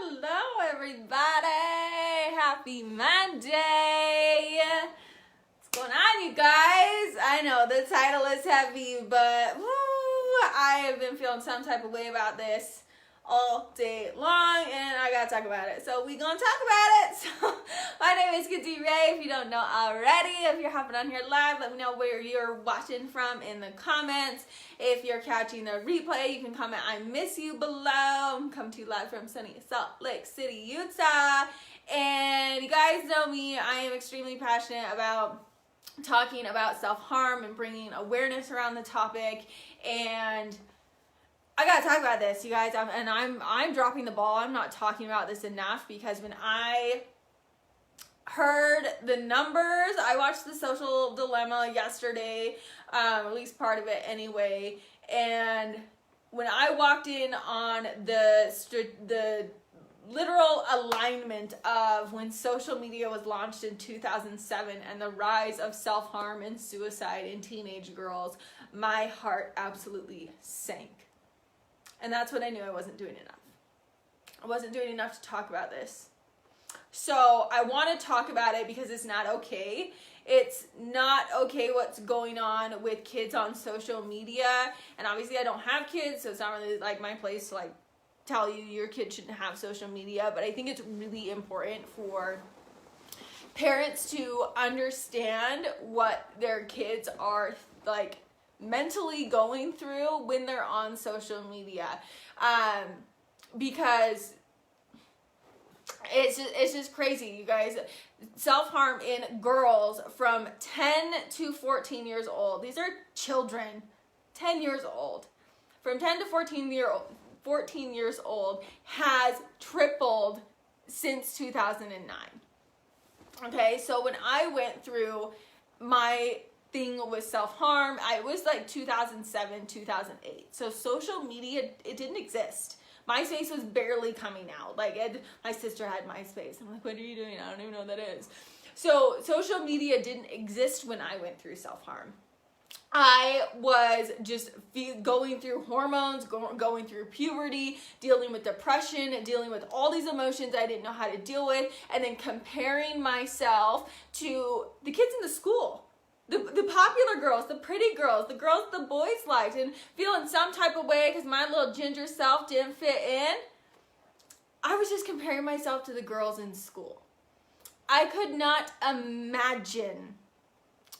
Hello, everybody. Happy Monday. What's going on, you guys? I know the title is heavy, but I have been feeling some type of way about this all day long, and I gotta talk about it. So we gonna talk about it. So my name is Kati Ray. If you don't know already, if you're hopping on here live, let me know where you're watching from in the comments. If you're catching the replay, you can comment I miss you below. I'm coming to you live from sunny Salt Lake City, Utah. And you guys know me, I am extremely passionate about talking about self-harm and bringing awareness around the topic. And I gotta talk about this, you guys. I'm dropping the ball. I'm not talking about this enough, because when I heard the numbers, I watched The Social Dilemma yesterday, at least part of it anyway. And when I walked in on the literal alignment of when social media was launched in 2007 and the rise of self-harm and suicide in teenage girls, my heart absolutely sank. And that's when I knew I wasn't doing enough. I wasn't doing enough to talk about this. So I want to talk about it because it's not okay. It's not okay what's going on with kids on social media. And obviously I don't have kids, so it's not really like my place to tell you your kid shouldn't have social media. But I think it's really important for parents to understand what their kids are mentally going through when they're on social media, because it's just crazy, you guys. Self-harm in girls from 10 to 14 years old. These are children, 10 years old. From 10 to 14 years old has tripled since 2009. Okay, so when I went through my thing with self-harm, I was 2007, 2008. So social media, it didn't exist. MySpace was barely coming out. My sister had MySpace. I'm like, what are you doing? I don't even know what that is. So social media didn't exist when I went through self-harm. I was just going through hormones, going through puberty, dealing with depression, and dealing with all these emotions I didn't know how to deal with, and then comparing myself to the kids in the school. The popular girls, the pretty girls, the girls the boys liked, and feeling some type of way because my little ginger self didn't fit in. I was just comparing myself to the girls in school. I could not imagine,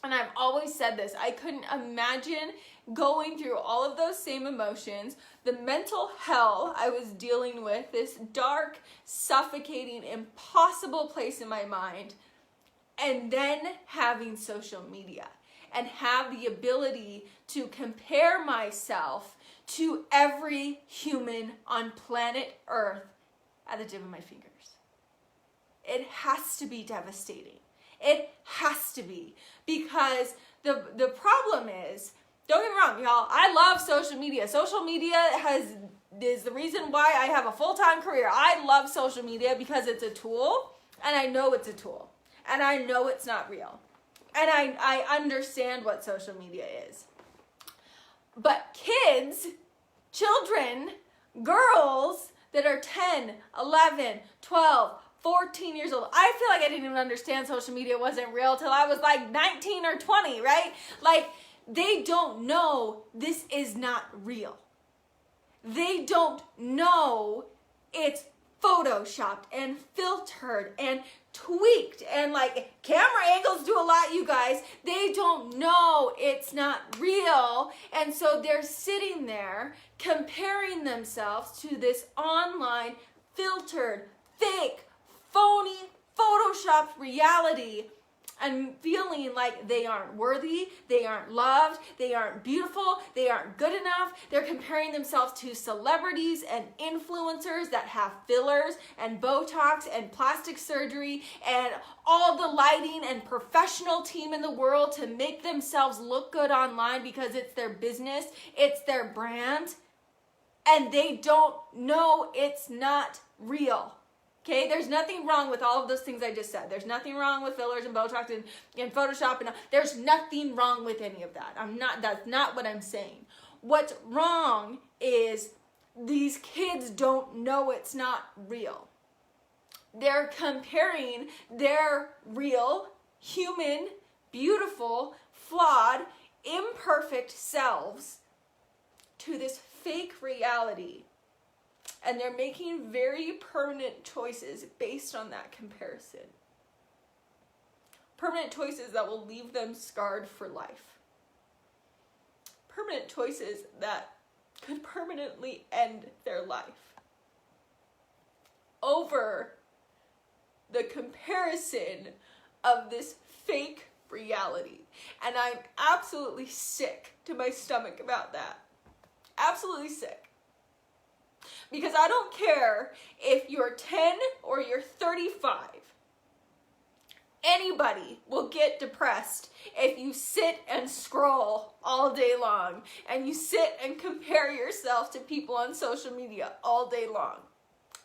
and I've always said this, I couldn't imagine going through all of those same emotions, the mental hell I was dealing with, this dark, suffocating, impossible place in my mind, and then having social media and have the ability to compare myself to every human on planet Earth at the tip of my fingers. It has to be devastating. It has to be, because the problem is, don't get me wrong, y'all, I love social media. Social media is the reason why I have a full-time career. I love social media because it's a tool, and I know it's a tool. And I know it's not real. And I understand what social media is. But kids, children, girls that are 10, 11, 12, 14 years old. I feel like I didn't even understand social media wasn't real till I was 19 or 20, right? They don't know this is not real. They don't know it's photoshopped and filtered and tweaked, and camera angles do a lot, you guys. They don't know it's not real, and so they're sitting there comparing themselves to this online filtered, fake, phony, photoshopped reality, and feeling like they aren't worthy, they aren't loved, they aren't beautiful, they aren't good enough. They're comparing themselves to celebrities and influencers that have fillers and Botox and plastic surgery and all the lighting and professional team in the world to make themselves look good online because it's their business, it's their brand, and they don't know it's not real. Okay, there's nothing wrong with all of those things I just said. There's nothing wrong with fillers and Botox and Photoshop, and there's nothing wrong with any of that. That's not what I'm saying. What's wrong is these kids don't know it's not real. They're comparing their real, human, beautiful, flawed, imperfect selves to this fake reality. And they're making very permanent choices based on that comparison. Permanent choices that will leave them scarred for life. Permanent choices that could permanently end their life over the comparison of this fake reality. And I'm absolutely sick to my stomach about that. Absolutely sick. Because I don't care if you're 10 or you're 35. Anybody will get depressed if you sit and scroll all day long and you sit and compare yourself to people on social media all day long.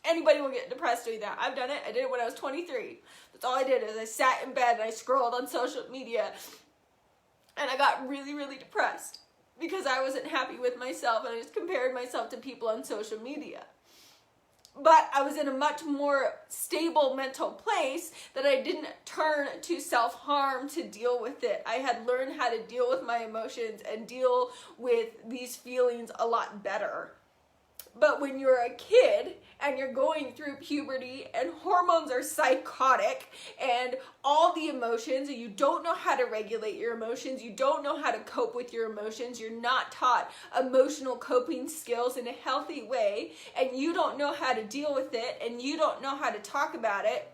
Anybody will get depressed doing that. I've done it. I did it when I was 23. That's all I did is I sat in bed and I scrolled on social media and I got really, really depressed because I wasn't happy with myself and I just compared myself to people on social media. But I was in a much more stable mental place that I didn't turn to self-harm to deal with it. I had learned how to deal with my emotions and deal with these feelings a lot better. But when you're a kid and you're going through puberty and hormones are psychotic and all the emotions and you don't know how to regulate your emotions, you don't know how to cope with your emotions, you're not taught emotional coping skills in a healthy way, and you don't know how to deal with it and you don't know how to talk about it,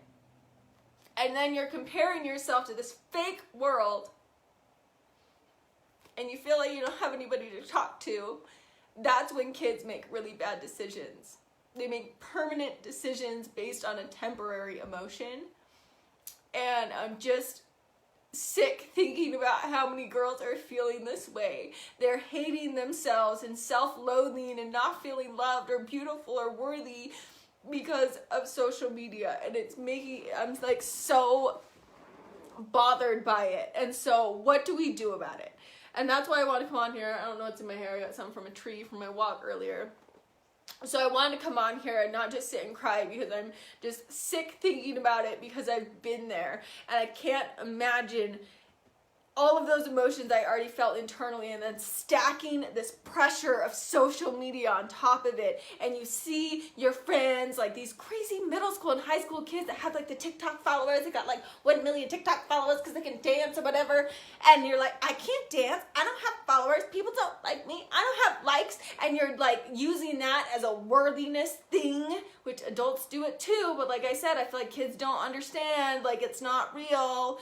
and then you're comparing yourself to this fake world and you feel like you don't have anybody to talk to, that's when kids make really bad decisions. They make permanent decisions based on a temporary emotion. And I'm just sick thinking about how many girls are feeling this way. They're hating themselves and self-loathing and not feeling loved or beautiful or worthy because of social media. And it's making, I'm like so bothered by it. And so what do we do about it? And that's why I want to come on here. I don't know what's in my hair. I got some from a tree from my walk earlier. So I wanted to come on here and not just sit and cry because I'm just sick thinking about it because I've been there. And I can't imagine all of those emotions I already felt internally and then stacking this pressure of social media on top of it. And you see your friends, like these crazy middle school and high school kids that have like the TikTok followers. They got like 1 million TikTok followers because they can dance or whatever. And you're like, I can't dance. I don't have followers. People don't like me. I don't have likes. And you're like using that as a worthiness thing, which adults do it too. But like I said, I feel like kids don't understand. Like it's not real.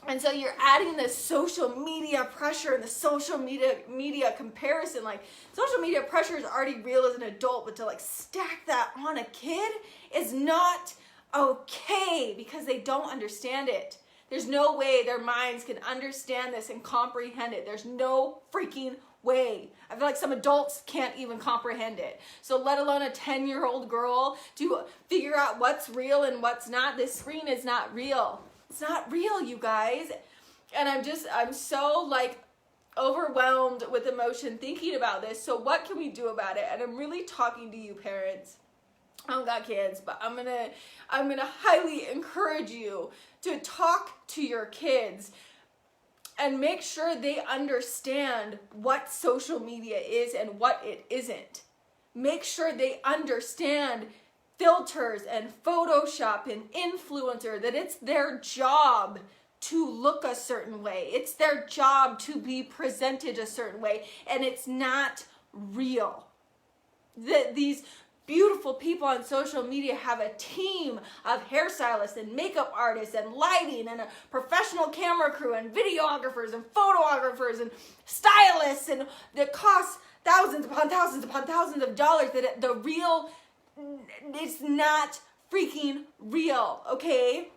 And so you're adding this social media pressure and the social media comparison. Like social media pressure is already real as an adult, but to like stack that on a kid is not okay because they don't understand it. There's no way their minds can understand this and comprehend it. There's no freaking way. I feel like some adults can't even comprehend it. So let alone a 10-year-old girl to figure out what's real and what's not. This screen is not real. It's not real, you guys. And I'm so like overwhelmed with emotion thinking about this. So what can we do about it? And I'm really talking to you parents. I don't got kids, but I'm gonna highly encourage you to talk to your kids and make sure they understand what social media is and what it isn't. Make sure they understand filters and Photoshop and influencer, that it's their job to look a certain way. It's their job to be presented a certain way, and it's not real. These beautiful people on social media have a team of hairstylists and makeup artists and lighting and a professional camera crew and videographers and photographers and stylists, and that costs thousands upon thousands upon thousands of dollars. That the real, it's not freaking real, okay?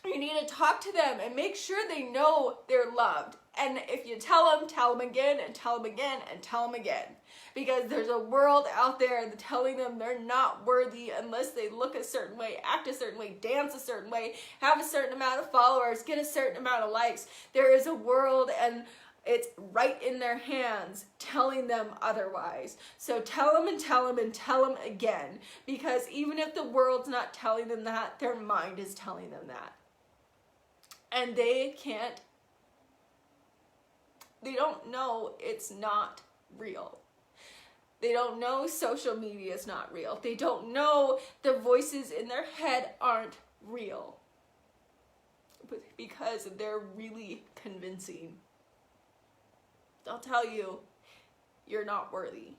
You need to talk to them and make sure they know they're loved. And if you tell them again and tell them again and tell them again. Because there's a world out there that's telling them they're not worthy unless they look a certain way, act a certain way, dance a certain way, have a certain amount of followers, get a certain amount of likes. There is a world, and It's right in their hands telling them otherwise. So tell them and tell them and tell them again. Because even if the world's not telling them that, their mind is telling them that. And they don't know it's not real. They don't know social media is not real. They don't know the voices in their head aren't real. But because they're really convincing. They'll tell you, you're not worthy.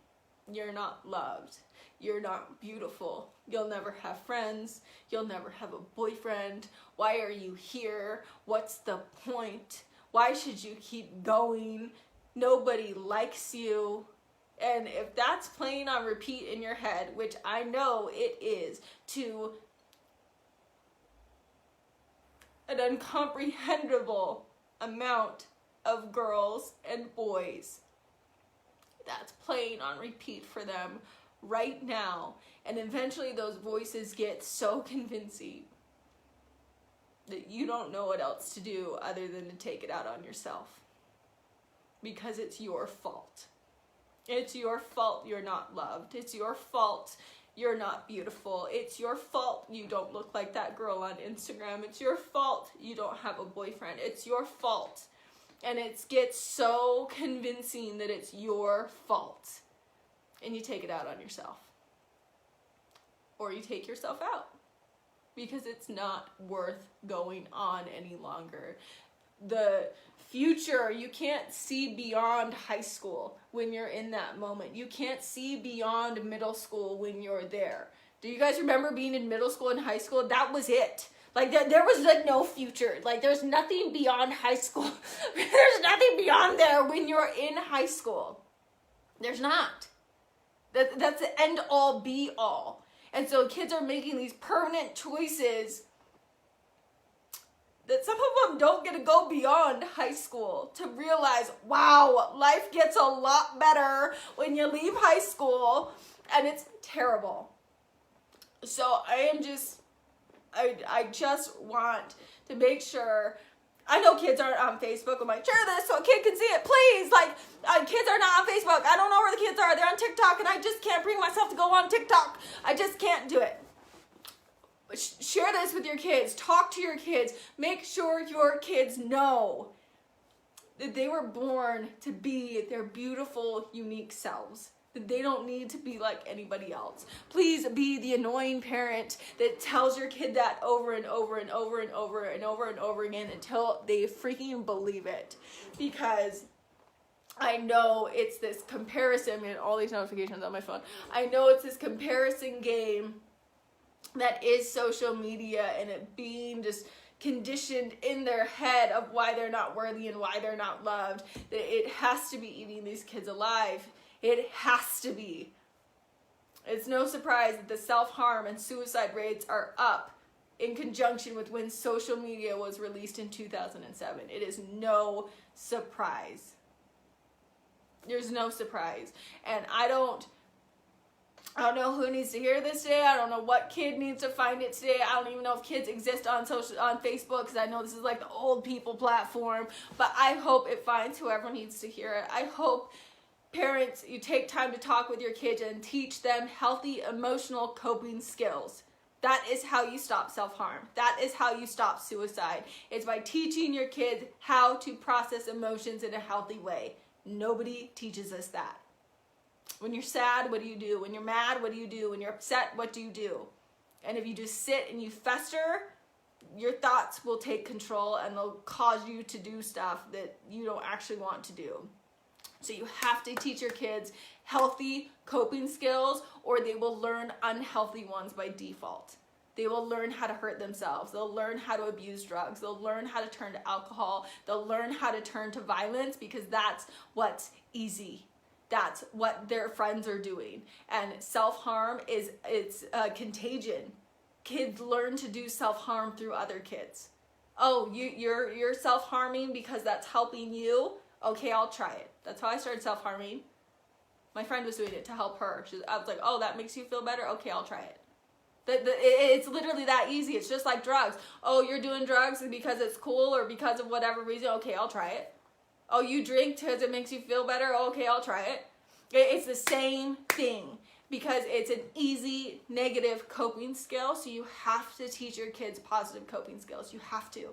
You're not loved. You're not beautiful. You'll never have friends. You'll never have a boyfriend. Why are you here? What's the point? Why should you keep going? Nobody likes you. And if that's playing on repeat in your head, which I know it is, to an incomprehensible amount of girls and boys, that's playing on repeat for them right now. And eventually those voices get so convincing that you don't know what else to do other than to take it out on yourself. Because it's your fault. It's your fault you're not loved. It's your fault you're not beautiful. It's your fault you don't look like that girl on Instagram. It's your fault you don't have a boyfriend. It's your fault. And it gets so convincing that it's your fault. And you take it out on yourself. Or you take yourself out. Because it's not worth going on any longer. The future, you can't see beyond high school when you're in that moment. You can't see beyond middle school when you're there. Do you guys remember being in middle school and high school? That was it. Like, there was like no future. Like, there's nothing beyond high school. There's nothing beyond there when you're in high school. There's not. That's the end all be all. And so kids are making these permanent choices that some of them don't get to go beyond high school to realize, wow, life gets a lot better when you leave high school, and it's terrible. So I just want to make sure. I know kids aren't on Facebook. I'm like, share this so a kid can see it, please. Like, kids are not on Facebook. I don't know where the kids are. They're on TikTok, and I just can't bring myself to go on TikTok. I just can't do it. Share this with your kids. Talk to your kids. Make sure your kids know that they were born to be their beautiful, unique selves. That they don't need to be like anybody else. Please be the annoying parent that tells your kid that over and over and over and over and over and over again until they freaking believe it. Because I know it's this comparison, and all these notifications on my phone. I know it's this comparison game that is social media, and it being just conditioned in their head of why they're not worthy and why they're not loved, that it has to be eating these kids alive. It has to be. It's no surprise that the self-harm and suicide rates are up in conjunction with when social media was released in 2007. It is no surprise. There's no surprise. And I don't know who needs to hear this today. I don't know what kid needs to find it today. I don't even know if kids exist on Facebook, because I know this is like the old people platform. But I hope it finds whoever needs to hear it. I hope parents, you take time to talk with your kids and teach them healthy emotional coping skills. That is how you stop self-harm. That is how you stop suicide. It's by teaching your kids how to process emotions in a healthy way. Nobody teaches us that. When you're sad, what do you do? When you're mad, what do you do? When you're upset, what do you do? And if you just sit and you fester, your thoughts will take control and they'll cause you to do stuff that you don't actually want to do. So you have to teach your kids healthy coping skills, or they will learn unhealthy ones by default. They will learn how to hurt themselves. They'll learn how to abuse drugs. They'll learn how to turn to alcohol. They'll learn how to turn to violence, because that's what's easy. That's what their friends are doing. And self-harm it's a contagion. Kids learn to do self-harm through other kids. Oh, you're self-harming because that's helping you? Okay, I'll try it. That's how I started self-harming. My friend was doing it to help her. I was like, oh, that makes you feel better? Okay, I'll try it. It's literally that easy. It's just like drugs. Oh, you're doing drugs because it's cool or because of whatever reason? Okay, I'll try it. Oh, you drink because it makes you feel better? Okay, I'll try it. It's the same thing, because it's an easy negative coping skill. So you have to teach your kids positive coping skills. You have to,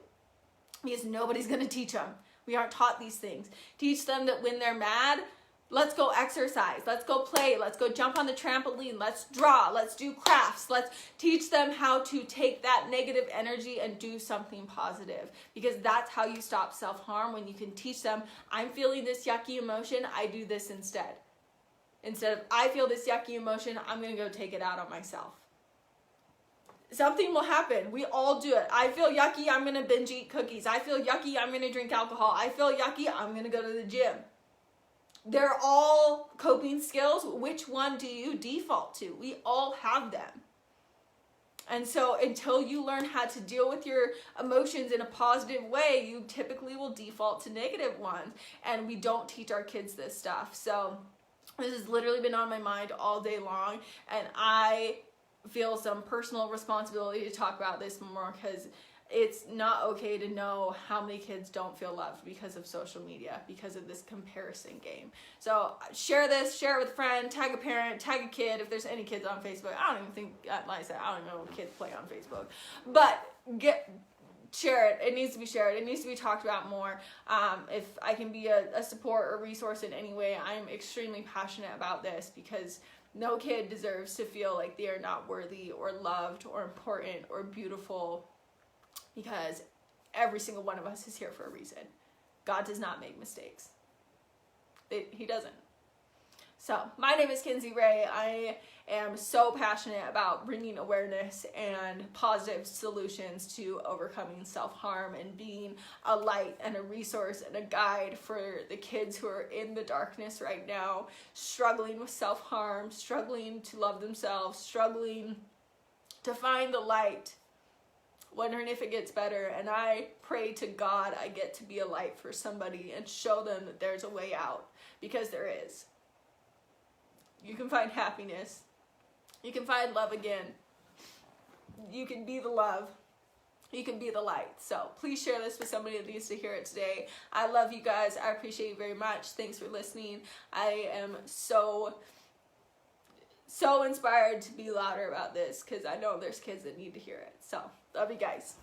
because nobody's going to teach them. We aren't taught these things. Teach them that when they're mad, let's go exercise, let's go play, let's go jump on the trampoline, let's draw, let's do crafts. Let's teach them how to take that negative energy and do something positive, because that's how you stop self-harm. When you can teach them, I'm feeling this yucky emotion, I do this instead. Instead of, I feel this yucky emotion, I'm gonna go take it out on myself. Something will happen. We all do it. I feel yucky, I'm gonna binge eat cookies. I feel yucky, I'm gonna drink alcohol. I feel yucky, I'm gonna go to the gym. They're all coping skills. Which one do you default to? We all have them. And so until you learn how to deal with your emotions in a positive way, you typically will default to negative ones. And we don't teach our kids this stuff. So this has literally been on my mind all day long. And I feel some personal responsibility to talk about this more, because it's not okay to know how many kids don't feel loved because of social media, because of this comparison game. So share this, share it with a friend, tag a parent, tag a kid. If there's any kids on Facebook, I don't even think, like I said, I don't even know if kids play on Facebook, but share it. It needs to be shared. It needs to be talked about more. If I can be a support or resource in any way, I'm extremely passionate about this, because no kid deserves to feel like they are not worthy or loved or important or beautiful, because every single one of us is here for a reason. God does not make mistakes. He doesn't. So my name is Kinsey Ray. I am so passionate about bringing awareness and positive solutions to overcoming self-harm and being a light and a resource and a guide for the kids who are in the darkness right now, struggling with self-harm, struggling to love themselves, struggling to find the light, wondering if it gets better. And I pray to God I get to be a light for somebody and show them that there's a way out, because there is. You can find happiness. You can find love again. You can be the love. You can be the light. So please share this with somebody that needs to hear it today. I love you guys. I appreciate you very much. Thanks for listening. I am so inspired to be louder about this, because I know there's kids that need to hear it. So love you guys.